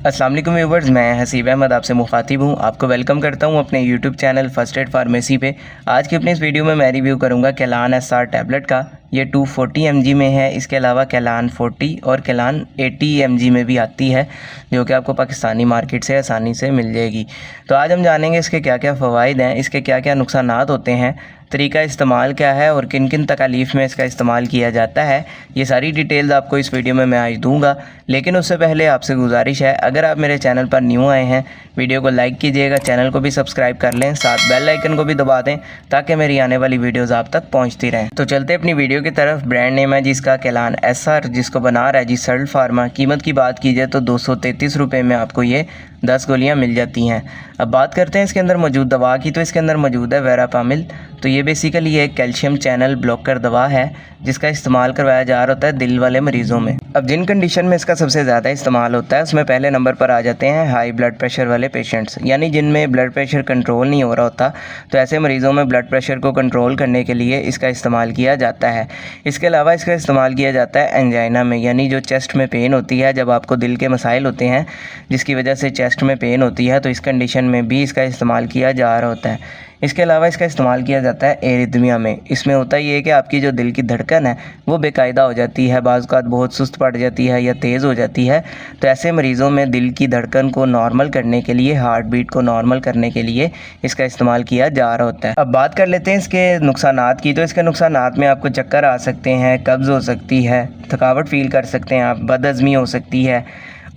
अस्सलाम वालेकुम व्यूवर्स, मैं हसीब अहमद आपसे मुखातिब हूँ। आपको वेलकम करता हूँ अपने YouTube channel first aid pharmacy पे। आज की अपनी इस वीडियो में मैं रिव्यू करूँगा कैलान एसआर टैबलेट का। ये 240 mg में है। इसके अलावा कैलान 40 और कैलान 80 mg में भी आती है, जो कि आपको पाकिस्तानी मार्केट से आसानी से मिल जाएगी। तो आज हम जानेंगे इसके क्या क्या फ़वाइद हैं, इसके क्या क्या नुकसानात होते हैं, तरीका इस्तेमाल क्या है और किन किन तकालीफ में इसका इस्तेमाल किया जाता है। ये सारी डिटेल्स आपको इस वीडियो में मैं आज दूंगा। लेकिन उससे पहले आपसे गुजारिश है, अगर आप मेरे चैनल पर न्यू आए हैं, वीडियो को लाइक कीजिएगा, चैनल को भी सब्सक्राइब कर लें, साथ बेल आइकन को भी दबा दें ताकि मेरी आने वाली वीडियोज़ आप तक पहुँचती रहें। तो चलते अपनी वीडियो की तरफ। ब्रांड नेम है जिसका कैलान एसआर, जिसको बना रहा है जी सर्ल फार्मा। कीमत की बात की जाए तो 233 रुपये में आपको ये 10 गोलियाँ मिल जाती हैं। अब बात करते हैं इसके अंदर मौजूद दवा की। तो इसके अंदर मौजूद है वेरापामिल। तो ये बेसिकली एक कैल्शियम चैनल ब्लॉकर दवा है, जिसका इस्तेमाल करवाया जा रहा होता है दिल वाले मरीज़ों में। अब जिन कंडीशन में इसका सबसे ज़्यादा इस्तेमाल होता है, उसमें पहले नंबर पर आ जाते हैं हाई ब्लड प्रेशर वाले पेशेंट्स, यानी जिनमें ब्लड प्रेशर कंट्रोल नहीं हो रहा होता। तो ऐसे मरीज़ों में ब्लड प्रेशर को कंट्रोल करने के लिए इसका इस्तेमाल किया जाता है। इसके अलावा इसका इस्तेमाल किया जाता है एंजाइना में, यानी जो चेस्ट में पेन होती है, जब आपको दिल के मसाइल होते हैं जिसकी वजह से चेस्ट में पेन होती है, तो इस कंडीशन में भी इसका इस्तेमाल किया जा रहा होता है। इसके अलावा इसका इस्तेमाल किया जाता है एरिथमिया में। इसमें होता ये है कि आपकी जो दिल की धड़कन है वो बेकायदा हो जाती है, बाज़ औक़ात बहुत सुस्त पड़ जाती है या तेज़ हो जाती है। तो ऐसे मरीज़ों में दिल की धड़कन को नॉर्मल करने के लिए, हार्ट बीट को नॉर्मल करने के लिए इसका इस्तेमाल किया जा रहा होता है। अब बात कर लेते हैं इसके नुकसानात की। तो इसके नुकसानात में आपको चक्कर आ सकते हैं, कब्ज़ हो सकती है, थकावट फ़ील कर सकते हैं आप, बदहज़मी हो सकती है,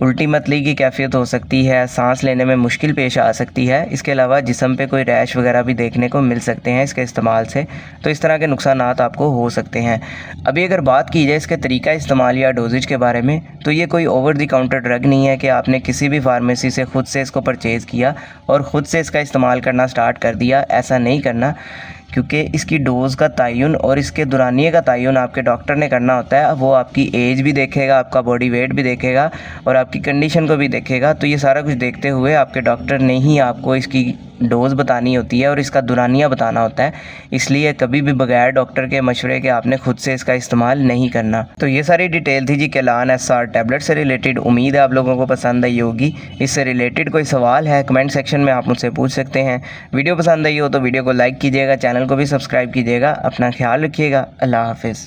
उल्टी मतली की कैफियत हो सकती है, सांस लेने में मुश्किल पेश आ सकती है। इसके अलावा जिस्म पे कोई रैश वगैरह भी देखने को मिल सकते हैं इसके इस्तेमाल से। तो इस तरह के नुकसानात आपको हो सकते हैं। अभी अगर बात की जाए इसके तरीका इस्तेमाल या डोजेज के बारे में, तो ये कोई ओवर द काउंटर ड्रग नहीं है कि आपने किसी भी फार्मेसी से ख़ुद से इसको परचेज़ किया और ख़ुद से इसका इस्तेमाल करना स्टार्ट कर दिया। ऐसा नहीं करना, क्योंकि इसकी डोज़ का तयन और इसके दौरानिए का तयन आपके डॉक्टर ने करना होता है। वो आपकी एज भी देखेगा, आपका बॉडी वेट भी देखेगा और आपकी कंडीशन को भी देखेगा। तो ये सारा कुछ देखते हुए आपके डॉक्टर ने ही आपको इसकी डोज़ बतानी होती है और इसका दौरानिया बताना होता है। इसलिए कभी भी बगैर डॉक्टर के मशवरे के आपने खुद से इसका इस्तेमाल नहीं करना। तो ये सारी डिटेल थी जी कैलान एसआर टैबलेट से रिलेटेड। उम्मीद है आप लोगों को पसंद आई होगी। इससे रिलेटेड कोई सवाल है कमेंट सेक्शन में आप मुझसे पूछ सकते हैं। वीडियो पसंद आई हो तो वीडियो को लाइक कीजिएगा, चैनल को भी सब्सक्राइब कीजिएगा। अपना ख्याल रखिएगा। अल्लाह हाफिज़।